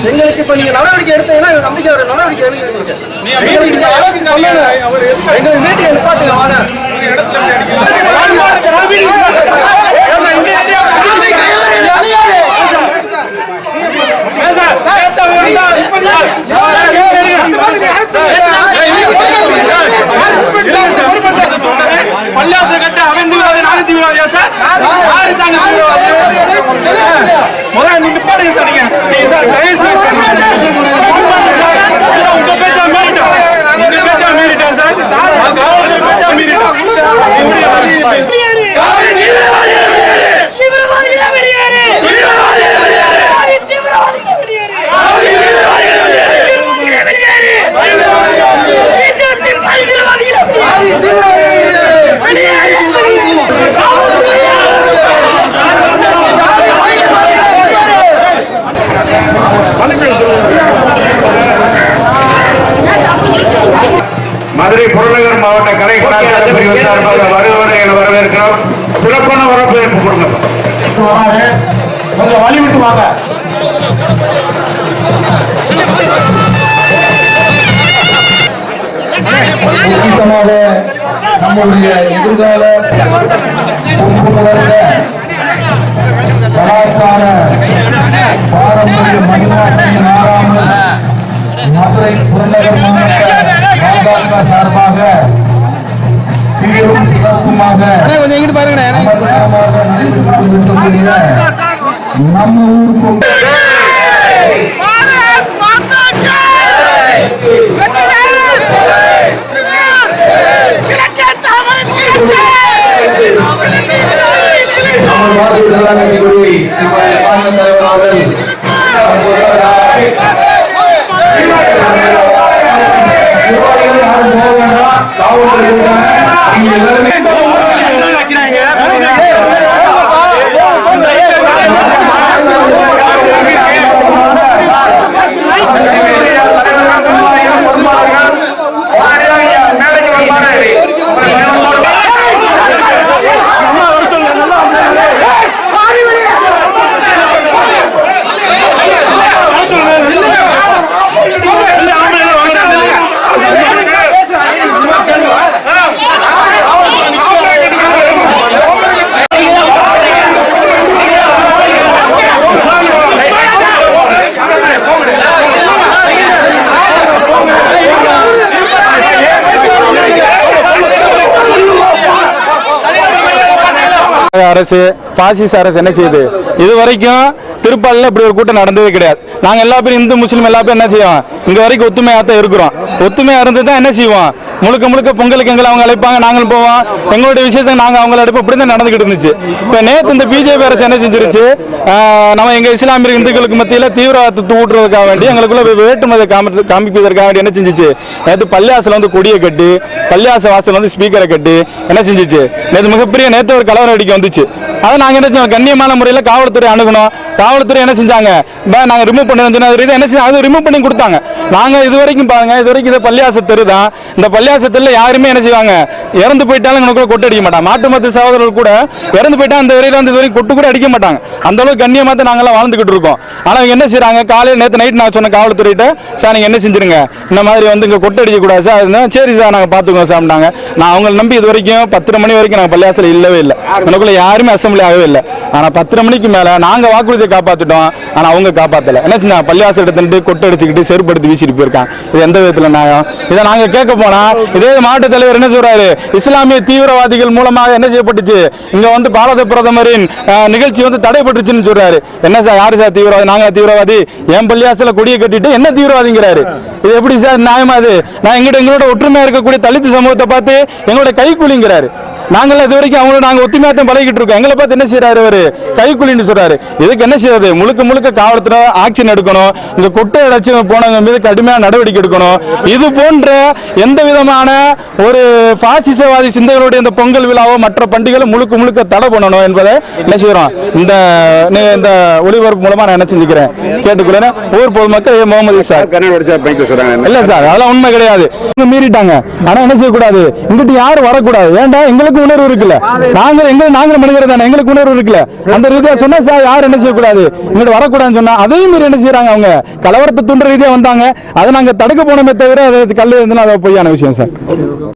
எங்களுக்கு இப்ப நீங்க நடவடிக்கை எடுத்தீங்கன்னா நம்பிக்கை ஒரு நடவடிக்கை எங்களுக்கு வீட்டுக்கு நிப்பாட்டுங்க வாங்க பள்ளியாச கட்ட அவன் தீவிரவாதி நானும் தீவிரவாதியா சார்? முதல்ல நீங்க பாருங்க சார். நீங்க சார் உங்க பேச்சா மீறிட்டா சார்? காவல்துறை பேச்சா மீறிட்டா? மதுரை புறநகர் மாவட்ட கலை கலாச்சார பிரிவு சார்பாக வருவதை என வரவேற்கிறோம். சிறப்பான வரவேற்பு கொடுங்க. கொஞ்சம் வழி விட்டு வாங்க. முக்கியமாக நம்முடைய எதிர்கால கலாச்சார பாரம்பரிய மணிமாற்றி மாறாமல் மதுரை புறநகர் மாவட்ட சார்பாக சீரும் சிறப்புமாக நம்ம ஊருக்கும் அரசு பாசிச அரசு என்ன செய்யுது? இதுவரைக்கும் திருப்பாலில் இப்படி ஒரு கூட்டம் நடந்ததே கிடையாது. நாங்கள் எல்லா பேரும் இந்து முஸ்லீம் எல்லா பேரும் என்ன செய்வோம்? இங்கே வரைக்கும் ஒத்துமையாக தான் இருக்கிறோம். ஒத்துமையாக இருந்து தான் என்ன செய்வோம்? முழுக்க முழுக்க பொங்கலுக்கு எங்களை அவங்க அழைப்பாங்க, நாங்களும் போவோம். எங்களுடைய விஷயத்துக்கு நாங்கள் அவங்கள அழைப்போம். இப்படி தான் நடந்துகிட்டு இருந்துச்சு. இப்போ நேற்று இந்த பிஜேபி அரசு என்ன செஞ்சிருச்சு? நம்ம எங்கள் இஸ்லாமிய இந்துக்களுக்கு மத்தியில் தீவிரவாதத்தை ஊட்டுறதுக்காக வேண்டி எங்களுக்குள்ள வேற்றுமதை காமிப்பதற்காக வேண்டி என்ன செஞ்சிச்சு? நேற்று பள்ளியாசில் வந்து கொடியை கட்டி, பள்ளியாச வாசல் வந்து ஸ்பீக்கரை கட்டி என்ன செஞ்சிச்சு? நேற்று மிகப்பெரிய நேற்று ஒரு கலவர அடிக்க வந்துச்சு. அதை நாங்கள் என்ன செஞ்சோம்? கண்ணியமான முறையில் காவல்துறை அணுகணும். காவல்துறை என்ன செஞ்சாங்க? நாங்கள் ரிமூவ் பண்ணி என்ன செஞ்சாங்க? அது ரிமூவ் பண்ணி கொடுத்தாங்க. நாங்கள் இது வரைக்கும் பாருங்க, இது வரைக்கும் இது பள்ளியாச தெரு தான். இந்த பள்ளியாசத்துல யாருமே என்ன செய்வாங்க? இறந்து போயிட்டாலும் எங்களுக்குள்ள கொட்டு அடிக்க மாட்டாங்க. மாட்டு மத்த சகோதரர்கள் கூட இறந்து போயிட்டா அந்த வரையில வந்து இது வரைக்கும் கொட்டு கூட அடிக்க மாட்டாங்க. அந்த அளவுக்கு கண்ணியமா தான் நாங்கெல்லாம் வாழ்ந்துகிட்டு இருக்கோம். ஆனா இவங்க என்ன செய்யறாங்க? காலையில் நேற்று நைட் நான் சொன்ன காவல்துறையிட்ட, சார் நீங்க என்ன செஞ்சிருங்க, இந்த மாதிரி வந்து இங்க கொட்டு அடிக்க கூடாது சார். சரி சார் நாங்கள் பார்த்துக்கோங்க சாப்பிட்டாங்க. நான் அவங்களை நம்பி இது வரைக்கும் 10 மணி வரைக்கும் நாங்கள் பள்ளியாசல இல்லவே இல்லை. எனக்குள்ள யாருமே அசம்பிளி ஆகவே இல்லை. ஆனா 10 மணிக்கு மேல நாங்க வாக்குறுதியை காப்பாத்திட்டோம். ஆனா அவங்க காப்பாத்தல. என்ன செஞ்சாங்க? பள்ளியாசல் எடுத்துட்டு கொட்டை அடிச்சுக்கிட்டு செருப்படுத்தி வீசிட்டு போயிருக்காங்க. இது எந்த விதத்துல நியாயம்? இதை நாங்க கேட்க போனா இதே மாவட்ட தலைவர் என்ன சொல்றாரு? இஸ்லாமிய தீவிரவாதிகள் மூலமாக என்ன செய்யப்பட்டுச்சு? இங்க வந்து பாரத பிரதமரின் நிகழ்ச்சி வந்து தடைபட்டுச்சுன்னு சொல்றாரு. என்ன சார், யாரு சார் தீவிரவாதி? நாங்க தீவிரவாதி? என் பள்ளியாசல கொடியை கட்டிட்டு என்ன தீவிரவாதிங்கிறாரு? இது எப்படி சார் நியாயமா? அது நான் எங்களோட ஒற்றுமையா இருக்கக்கூடிய தலித்து சமூகத்தை பார்த்து எங்களோட கைக்கூலிங்கிறாரு. நாங்கள் இது வரைக்கும் அவங்கள நாங்க ஒத்துமையாத்தான் பழகிட்டு இருக்கோம். எங்களை பார்த்து என்ன செய்யறாரு அவரு கைக்குலின்னு சொல்றாரு. இதுக்கு என்ன செய்யறது? முழுக்க காவல்துறை ஆக்ஷன் எடுக்கணும். இந்த கொட்டை அடைச்சு போனவங்க மீது கடுமையான நடவடிக்கை எடுக்கணும். இது போன்ற எந்த விதமான ஒரு பாசிசவாதி சிந்தைகளுடைய இந்த பொங்கல் விழாவோ மற்ற பண்டிகைகளை முழுக்க தடை பண்ணணும் என்பதை என்ன செய்யறோம் இந்த ஒளிபரப்பு மூலமா நான் என்ன செஞ்சுக்கிறேன் கேட்டுக்கிறேன். ஊர் பொதுமக்கள் முகமது சார் இல்ல சார், அதெல்லாம் உண்மை கிடையாது. மீறிட்டாங்க. ஆனா என்ன செய்யக்கூடாது, இங்கிட்டு யாரும் வரக்கூடாது. ஏன்டா எங்களுக்கு உணர்வு இருக்குல்ல, நாங்க மனிதர் தானே, எங்களுக்கு உணர்வு இருக்குல்ல. அந்த ரீதியா சொன்னா சார் யாரும் என்ன செய்யக்கூடாது, இங்கிட்டு வரக்கூடாதுன்னு சொன்னா அதையும் மீறி என்ன செய்யறாங்க, அவங்க கலவரத்தை தூண்டுற ரீதியா வந்தாங்க. அதை நாங்க தடுக்க போனோமே தவிர அது கல்லு இருந்தாலும் அது பொய்யான விஷயம் சார்.